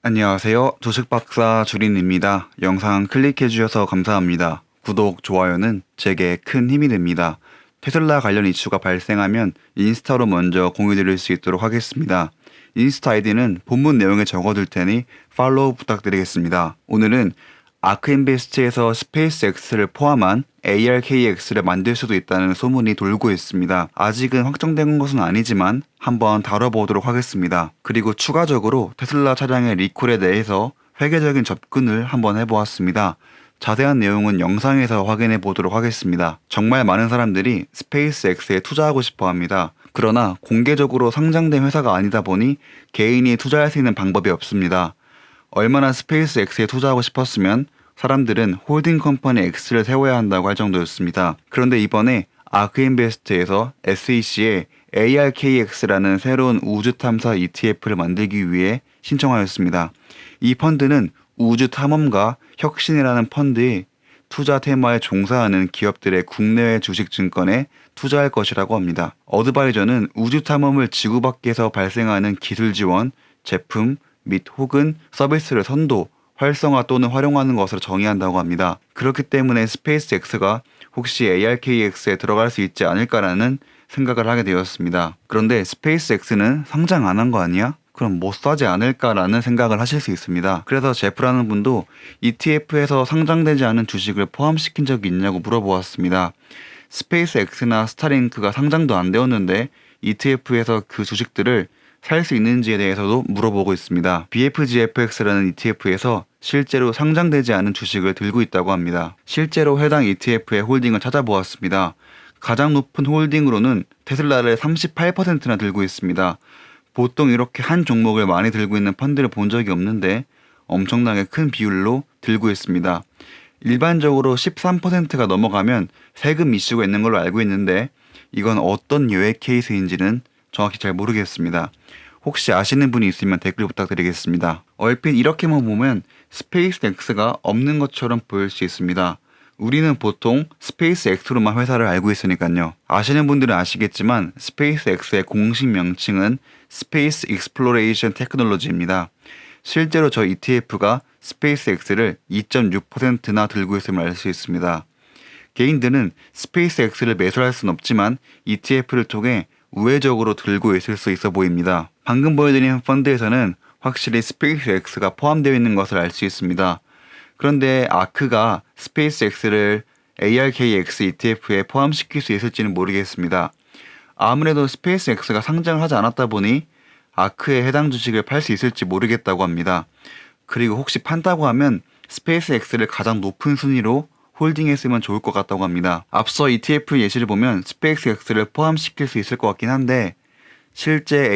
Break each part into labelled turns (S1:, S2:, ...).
S1: 안녕하세요. 주식박사 주린입니다. 영상 클릭해주셔서 감사합니다. 구독, 좋아요는 제게 큰 힘이 됩니다. 테슬라 관련 이슈가 발생하면 인스타로 먼저 공유드릴 수 있도록 하겠습니다. 인스타 아이디는 본문 내용에 적어둘 테니 팔로우 부탁드리겠습니다. 오늘은 아크인베스트에서 스페이스X를 포함한 ARKX를 만들 수도 있다는 소문이 돌고 있습니다. 아직은 확정된 것은 아니지만 한번 다뤄보도록 하겠습니다. 그리고 추가적으로 테슬라 차량의 리콜에 대해서 회계적인 접근을 한번 해보았습니다. 자세한 내용은 영상에서 확인해 보도록 하겠습니다. 정말 많은 사람들이 스페이스X에 투자하고 싶어 합니다. 그러나 공개적으로 상장된 회사가 아니다 보니 개인이 투자할 수 있는 방법이 없습니다. 얼마나 스페이스X에 투자하고 싶었으면 사람들은 홀딩 컴퍼니 X를 세워야 한다고 할 정도였습니다. 그런데 이번에 아크인베스트에서 SEC에 ARKX라는 새로운 우주 탐사 ETF를 만들기 위해 신청하였습니다. 이 펀드는 우주 탐험과 혁신이라는 펀드의 투자 테마에 종사하는 기업들의 국내외 주식 증권에 투자할 것이라고 합니다. 어드바이저는 우주 탐험을 지구 밖에서 발생하는 기술 지원, 제품, 및 혹은 서비스를 선도, 활성화 또는 활용하는 것으로 정의한다고 합니다. 그렇기 때문에 스페이스X가 혹시 ARKX에 들어갈 수 있지 않을까라는 생각을 하게 되었습니다. 그런데 스페이스X는 상장 안 한 거 아니야? 그럼 못 사지 않을까라는 생각을 하실 수 있습니다. 그래서 제프라는 분도 ETF에서 상장되지 않은 주식을 포함시킨 적이 있냐고 물어보았습니다. 스페이스X나 스타링크가 상장도 안 되었는데 ETF에서 그 주식들을 살 수 있는지에 대해서도 물어보고 있습니다. BFGFX라는 ETF에서 실제로 상장되지 않은 주식을 들고 있다고 합니다. 실제로 해당 ETF의 홀딩을 찾아보았습니다. 가장 높은 홀딩으로는 테슬라를 38%나 들고 있습니다. 보통 이렇게 한 종목을 많이 들고 있는 펀드를 본 적이 없는데 엄청나게 큰 비율로 들고 있습니다. 일반적으로 13%가 넘어가면 세금 이슈가 있는 걸로 알고 있는데 이건 어떤 예외 케이스인지는 정확히 잘 모르겠습니다. 혹시 아시는 분이 있으면 댓글 부탁드리겠습니다. 얼핏 이렇게만 보면 스페이스X가 없는 것처럼 보일 수 있습니다. 우리는 보통 스페이스X로만 회사를 알고 있으니까요. 아시는 분들은 아시겠지만 스페이스X의 공식 명칭은 스페이스 익스플로레이션 테크놀로지입니다. 실제로 저 ETF가 스페이스X를 2.6%나 들고 있음을 알 수 있습니다. 개인들은 스페이스X를 매수할 수는 없지만 ETF를 통해 우회적으로 들고 있을 수 있어 보입니다. 방금 보여드린 펀드에서는 확실히 스페이스X가 포함되어 있는 것을 알 수 있습니다. 그런데 아크가 스페이스X를 ARKX ETF에 포함시킬 수 있을지는 모르겠습니다. 아무래도 스페이스X가 상장을 하지 않았다 보니 아크에 해당 주식을 팔 수 있을지 모르겠다고 합니다. 그리고 혹시 판다고 하면 스페이스X를 가장 높은 순위로 홀딩했으면 좋을 것 같다고 합니다. 앞서 ETF 예시를 보면 스페이스X를 포함시킬 수 있을 것 같긴 한데 실제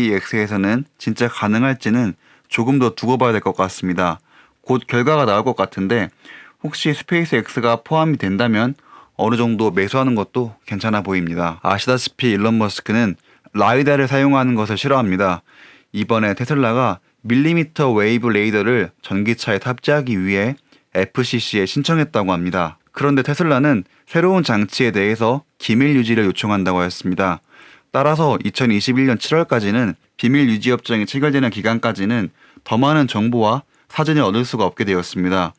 S1: ARKX에서는 진짜 가능할지는 조금 더 두고 봐야 될 것 같습니다. 곧 결과가 나올 것 같은데 혹시 스페이스X가 포함이 된다면 어느 정도 매수하는 것도 괜찮아 보입니다. 아시다시피 일론 머스크는 라이다를 사용하는 것을 싫어합니다. 이번에 테슬라가 밀리미터 웨이브 레이더를 전기차에 탑재하기 위해 FCC에 신청했다고 합니다. 그런데 테슬라는 새로운 장치에 대해서 기밀 유지를 요청한다고 하였습니다. 따라서 2021년 7월까지는 비밀 유지 협정이 체결되는 기간까지는 더 많은 정보와 사진을 얻을 수가 없게 되었습니다.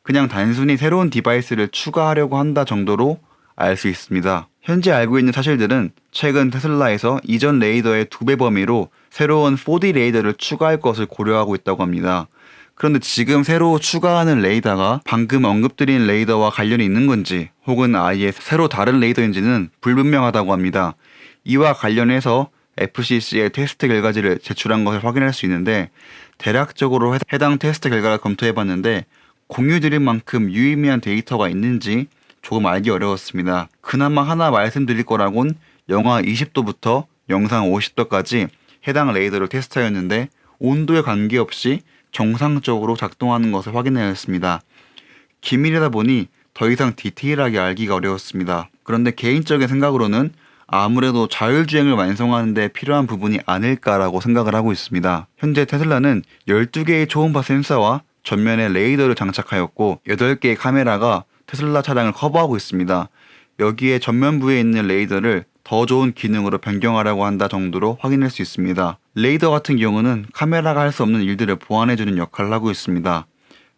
S1: 그냥 단순히 새로운 디바이스를 추가하려고 한다 정도로 알 수 있습니다. 현재 알고 있는 사실들은 최근 테슬라에서 이전 레이더의 2배 범위로 새로운 4D 레이더를 추가할 것을 고려하고 있다고 합니다. 그런데 지금 새로 추가하는 레이더가 방금 언급드린 레이더와 관련이 있는 건지 혹은 아예 새로 다른 레이더인지는 불분명하다고 합니다. 이와 관련해서 FCC의 테스트 결과지를 제출한 것을 확인할 수 있는데 대략적으로 해당 테스트 결과를 검토해봤는데 공유드릴 만큼 유의미한 데이터가 있는지 조금 알기 어려웠습니다. 그나마 하나 말씀드릴 거라곤 영하 20도부터 영상 50도까지 해당 레이더를 테스트하였는데 온도에 관계없이 정상적으로 작동하는 것을 확인하였습니다. 기밀이다 보니 더 이상 디테일하게 알기가 어려웠습니다. 그런데 개인적인 생각으로는 아무래도 자율주행을 완성하는 데 필요한 부분이 아닐까라고 생각을 하고 있습니다. 현재 테슬라는 12개의 초음파 센서와 전면에 레이더를 장착하였고 8개의 카메라가 테슬라 차량을 커버하고 있습니다. 여기에 전면부에 있는 레이더를 더 좋은 기능으로 변경하려고 한다 정도로 확인할 수 있습니다. 레이더 같은 경우는 카메라가 할 수 없는 일들을 보완해주는 역할을 하고 있습니다.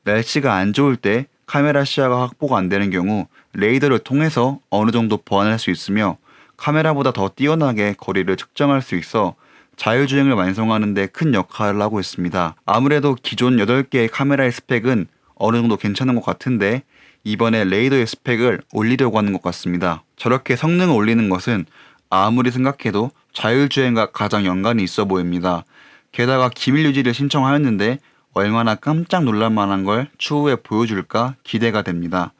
S1: 날씨가 안 좋을 때 카메라 시야가 확보가 안 되는 경우 레이더를 통해서 어느 정도 보완할 수 있으며 카메라보다 더 뛰어나게 거리를 측정할 수 있어 자율주행을 완성하는 데 큰 역할을 하고 있습니다. 아무래도 기존 8개의 카메라의 스펙은 어느 정도 괜찮은 것 같은데 이번에 레이더의 스펙을 올리려고 하는 것 같습니다. 저렇게 성능을 올리는 것은 아무리 생각해도 자율주행과 가장 연관이 있어 보입니다. 게다가 기밀 유지를 신청하였는데 얼마나 깜짝 놀랄 만한 걸 추후에 보여줄까 기대가 됩니다.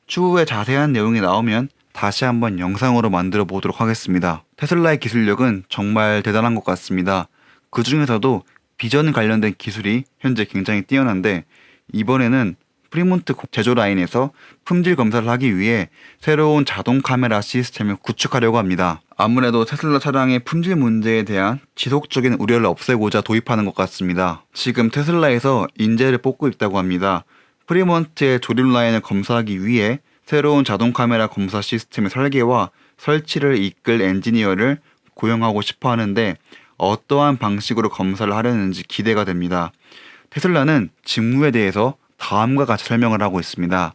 S1: 추후에 자세한 내용이 나오면 다시 한번 영상으로 만들어 보도록 하겠습니다. 테슬라의 기술력은 정말 대단한 것 같습니다. 그 중에서도 비전 관련된 기술이 현재 굉장히 뛰어난데 이번에는 프리몬트 제조 라인에서 품질 검사를 하기 위해 새로운 자동 카메라 시스템을 구축하려고 합니다. 아무래도 테슬라 차량의 품질 문제에 대한 지속적인 우려를 없애고자 도입하는 것 같습니다. 지금 테슬라에서 인재를 뽑고 있다고 합니다. 프리몬트의 조립 라인을 검사하기 위해 새로운 자동 카메라 검사 시스템의 설계와 설치를 이끌 엔지니어를 고용하고 싶어 하는데 어떠한 방식으로 검사를 하려는지 기대가 됩니다. 테슬라는 직무에 대해서 다음과 같이 설명을 하고 있습니다.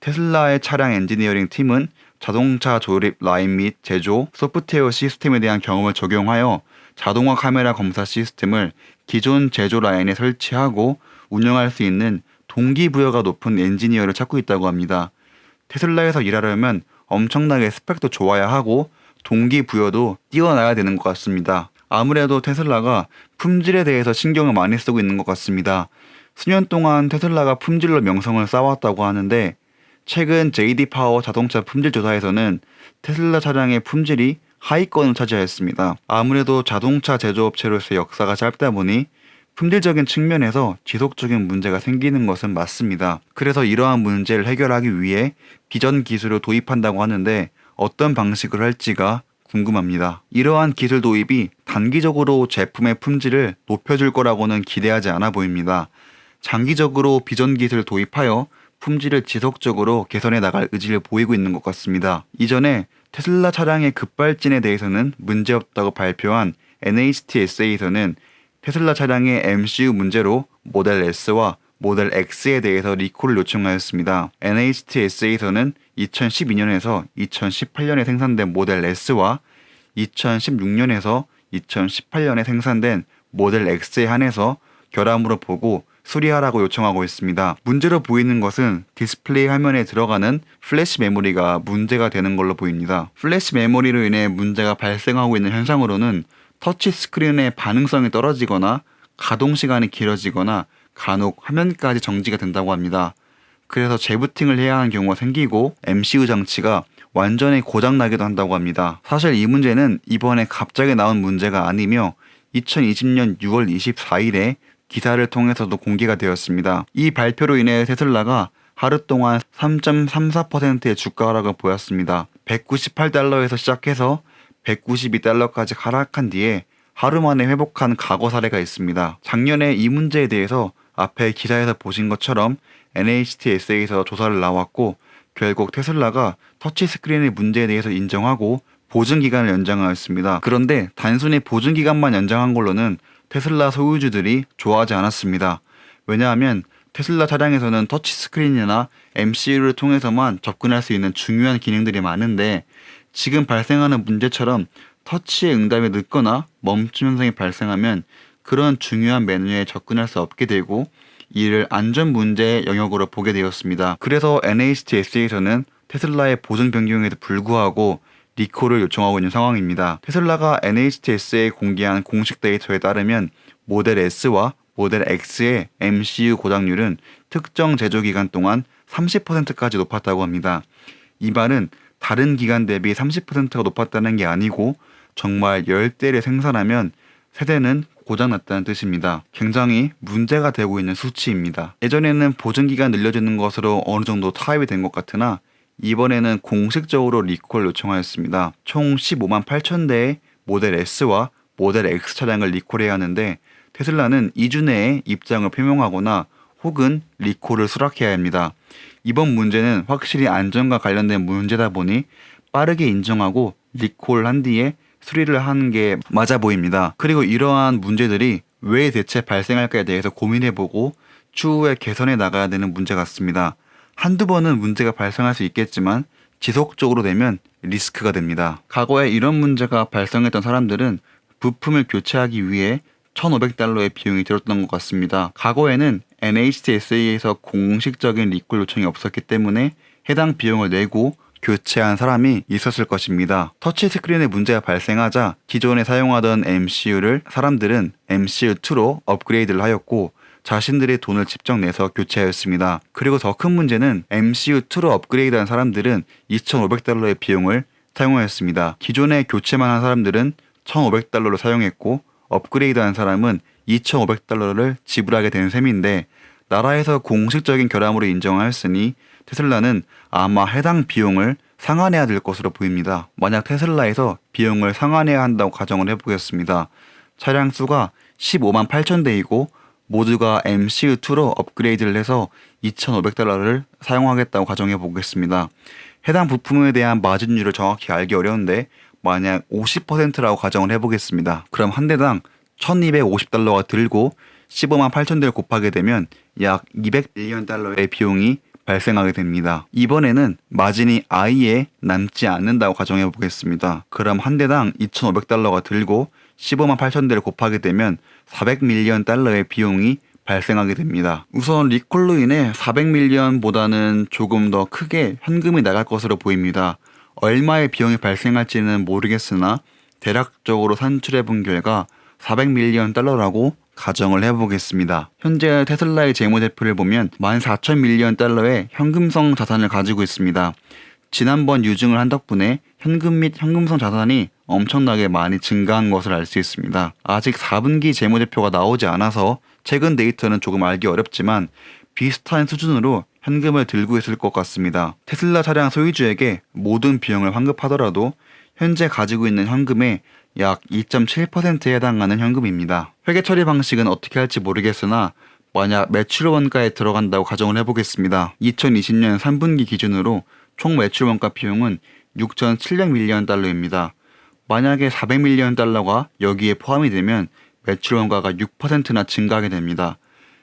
S1: 테슬라의 차량 엔지니어링 팀은 자동차 조립 라인 및 제조, 소프트웨어 시스템에 대한 경험을 적용하여 자동화 카메라 검사 시스템을 기존 제조 라인에 설치하고 운영할 수 있는 동기부여가 높은 엔지니어를 찾고 있다고 합니다. 테슬라에서 일하려면 엄청나게 스펙도 좋아야 하고 동기부여도 뛰어나야 되는 것 같습니다. 아무래도 테슬라가 품질에 대해서 신경을 많이 쓰고 있는 것 같습니다. 수년 동안 테슬라가 품질로 명성을 쌓아왔다고 하는데 최근 JD 파워 자동차 품질 조사에서는 테슬라 차량의 품질이 하위권을 차지하였습니다. 아무래도 자동차 제조업체로서의 역사가 짧다 보니 품질적인 측면에서 지속적인 문제가 생기는 것은 맞습니다. 그래서 이러한 문제를 해결하기 위해 비전 기술을 도입한다고 하는데 어떤 방식으로 할지가 궁금합니다. 이러한 기술 도입이 단기적으로 제품의 품질을 높여줄 거라고는 기대하지 않아 보입니다. 장기적으로 비전 기술을 도입하여 품질을 지속적으로 개선해 나갈 의지를 보이고 있는 것 같습니다. 이전에 테슬라 차량의 급발진에 대해서는 문제없다고 발표한 NHTSA에서는 테슬라 차량의 MCU 문제로 모델 S와 모델 X에 대해서 리콜을 요청하였습니다. NHTSA에서는 2012년에서 2018년에 생산된 모델 S와 2016년에서 2018년에 생산된 모델 X에 한해서 결함으로 보고 수리하라고 요청하고 있습니다. 문제로 보이는 것은 디스플레이 화면에 들어가는 플래시 메모리가 문제가 되는 걸로 보입니다. 플래시 메모리로 인해 문제가 발생하고 있는 현상으로는 터치 스크린의 반응성이 떨어지거나 가동 시간이 길어지거나 간혹 화면까지 정지가 된다고 합니다. 그래서 재부팅을 해야 하는 경우가 생기고 MCU 장치가 완전히 고장나기도 한다고 합니다. 사실 이 문제는 이번에 갑자기 나온 문제가 아니며 2020년 6월 24일에 기사를 통해서도 공개가 되었습니다. 이 발표로 인해 테슬라가 하루 동안 3.34%의 주가 하락을 보였습니다. 198달러에서 시작해서 192달러까지 하락한 뒤에 하루 만에 회복한 과거 사례가 있습니다. 작년에 이 문제에 대해서 앞에 기사에서 보신 것처럼 NHTSA에서 조사를 나왔고 결국 테슬라가 터치스크린의 문제에 대해서 인정하고 보증기간을 연장하였습니다. 그런데 단순히 보증기간만 연장한 걸로는 테슬라 소유주들이 좋아하지 않았습니다. 왜냐하면 테슬라 차량에서는 터치스크린이나 MCU를 통해서만 접근할 수 있는 중요한 기능들이 많은데 지금 발생하는 문제처럼 터치의 응답이 늦거나 멈춤 현상이 발생하면 그런 중요한 메뉴에 접근할 수 없게 되고 이를 안전 문제의 영역으로 보게 되었습니다. 그래서 NHTSA에서는 테슬라의 보증 변경에도 불구하고 리콜을 요청하고 있는 상황입니다. 테슬라가 NHTSA에 공개한 공식 데이터에 따르면 모델 S와 모델 X의 MCU 고장률은 특정 제조 기간 동안 30%까지 높았다고 합니다. 이 말은 다른 기간 대비 30%가 높았다는 게 아니고 정말 10대를 생산하면 세대는 고장났다는 뜻입니다. 굉장히 문제가 되고 있는 수치입니다. 예전에는 보증기간 늘려주는 것으로 어느 정도 타협이 된 것 같으나 이번에는 공식적으로 리콜 요청하였습니다. 총 15만 8천 대의 모델 S와 모델 X 차량을 리콜해야 하는데 테슬라는 2주 내에 입장을 표명하거나 혹은 리콜을 수락해야 합니다. 이번 문제는 확실히 안전과 관련된 문제다 보니 빠르게 인정하고 리콜한 뒤에 수리를 하는 게 맞아 보입니다. 그리고 이러한 문제들이 왜 대체 발생할까에 대해서 고민해보고 추후에 개선해 나가야 되는 문제 같습니다. 한두 번은 문제가 발생할 수 있겠지만 지속적으로 되면 리스크가 됩니다. 과거에 이런 문제가 발생했던 사람들은 부품을 교체하기 위해 1,500달러의 비용이 들었던 것 같습니다. 과거에는 NHTSA에서 공식적인 리콜 요청이 없었기 때문에 해당 비용을 내고 교체한 사람이 있었을 것입니다. 터치스크린에 문제가 발생하자 기존에 사용하던 MCU를 사람들은 MCU2로 업그레이드를 하였고 자신들의 돈을 직접 내서 교체하였습니다. 그리고 더 큰 문제는 MCU2로 업그레이드한 사람들은 2,500달러의 비용을 사용하였습니다. 기존에 교체만 한 사람들은 1,500달러를 사용했고 업그레이드한 사람은 2,500달러를 지불하게 된 셈인데 나라에서 공식적인 결함으로 인정하였으니 테슬라는 아마 해당 비용을 상환해야 될 것으로 보입니다. 만약 테슬라에서 비용을 상환해야 한다고 가정을 해보겠습니다. 차량 수가 15만 8천 대이고 모두가 MCU2로 업그레이드를 해서 2,500달러를 사용하겠다고 가정해 보겠습니다. 해당 부품에 대한 마진율을 정확히 알기 어려운데 만약 50%라고 가정을 해보겠습니다. 그럼 한 대당 1,250달러가 들고 15만 8천 대를 곱하게 되면 약 200밀리언 달러의 비용이 발생하게 됩니다. 이번에는 마진이 아예 남지 않는다고 가정해 보겠습니다. 그럼 한 대당 2,500달러가 들고 15만 8천 대를 곱하게 되면 400밀리언 달러의 비용이 발생하게 됩니다. 우선 리콜로 인해 400밀리언보다는 조금 더 크게 현금이 나갈 것으로 보입니다. 얼마의 비용이 발생할지는 모르겠으나 대략적으로 산출해 본 결과 400밀리언 달러라고 가정을 해보겠습니다. 현재 테슬라의 재무제표를 보면 14,000밀리언 달러의 현금성 자산을 가지고 있습니다. 지난번 유증을 한 덕분에 현금 및 현금성 자산이 엄청나게 많이 증가한 것을 알 수 있습니다. 아직 4분기 재무제표가 나오지 않아서 최근 데이터는 조금 알기 어렵지만 비슷한 수준으로 현금을 들고 있을 것 같습니다. 테슬라 차량 소유주에게 모든 비용을 환급하더라도 현재 가지고 있는 현금의 약 2.7%에 해당하는 현금입니다. 회계 처리 방식은 어떻게 할지 모르겠으나 만약 매출 원가에 들어간다고 가정을 해보겠습니다. 2020년 3분기 기준으로 총 매출 원가 비용은 6,700밀리언 달러입니다. 만약에 400밀리언 달러가 여기에 포함이 되면 매출 원가가 6%나 증가하게 됩니다.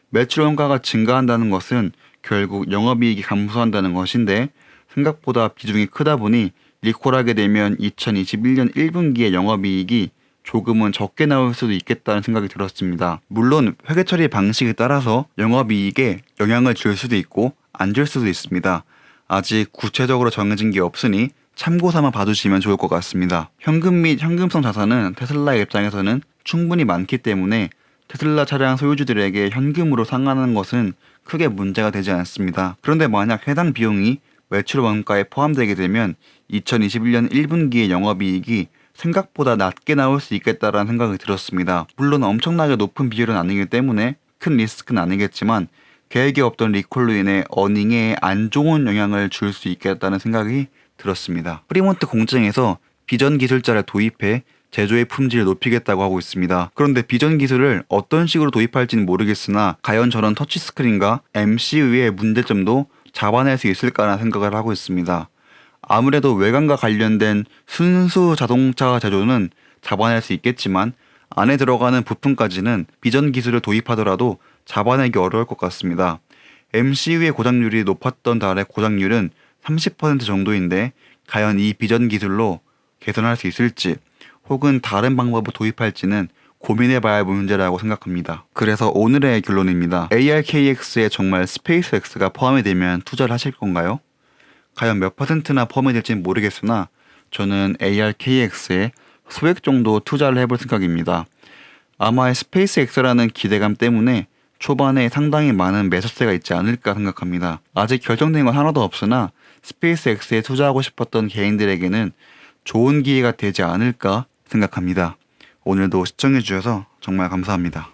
S1: 매출 원가가 증가한다는 것은 결국 영업이익이 감소한다는 것인데 생각보다 비중이 크다 보니 리콜하게 되면 2021년 1분기의 영업이익이 조금은 적게 나올 수도 있겠다는 생각이 들었습니다. 물론 회계 처리 방식에 따라서 영업이익에 영향을 줄 수도 있고 안 줄 수도 있습니다. 아직 구체적으로 정해진 게 없으니 참고 삼아 봐주시면 좋을 것 같습니다. 현금 및 현금성 자산은 테슬라의 입장에서는 충분히 많기 때문에 테슬라 차량 소유주들에게 현금으로 상환하는 것은 크게 문제가 되지 않습니다. 그런데 만약 해당 비용이 매출 원가에 포함되게 되면 2021년 1분기의 영업이익이 생각보다 낮게 나올 수 있겠다라는 생각이 들었습니다. 물론 엄청나게 높은 비율은 아니기 때문에 큰 리스크는 아니겠지만 계획에 없던 리콜로 인해 어닝에 안 좋은 영향을 줄 수 있겠다는 생각이 들었습니다. 프리몬트 공장에서 비전 기술자를 도입해 제조의 품질을 높이겠다고 하고 있습니다. 그런데 비전 기술을 어떤 식으로 도입할지는 모르겠으나 과연 저런 터치스크린과 MCU의 문제점도 잡아낼 수 있을까라는 생각을 하고 있습니다. 아무래도 외관과 관련된 순수 자동차 제조는 잡아낼 수 있겠지만 안에 들어가는 부품까지는 비전 기술을 도입하더라도 잡아내기 어려울 것 같습니다. MCU의 고장률이 높았던 달의 고장률은 30% 정도인데 과연 이 비전 기술로 개선할 수 있을지 혹은 다른 방법을 도입할지는 고민해봐야 할 문제라고 생각합니다. 그래서 오늘의 결론입니다. ARKX에 정말 스페이스X가 포함이 되면 투자를 하실 건가요? 과연 몇 %나 포함이 될지는 모르겠으나 저는 ARKX에 소액 정도 투자를 해볼 생각입니다. 아마 스페이스X라는 기대감 때문에 초반에 상당히 많은 매수세가 있지 않을까 생각합니다. 아직 결정된 건 하나도 없으나 스페이스X에 투자하고 싶었던 개인들에게는 좋은 기회가 되지 않을까 생각합니다. 오늘도 시청해주셔서 정말 감사합니다.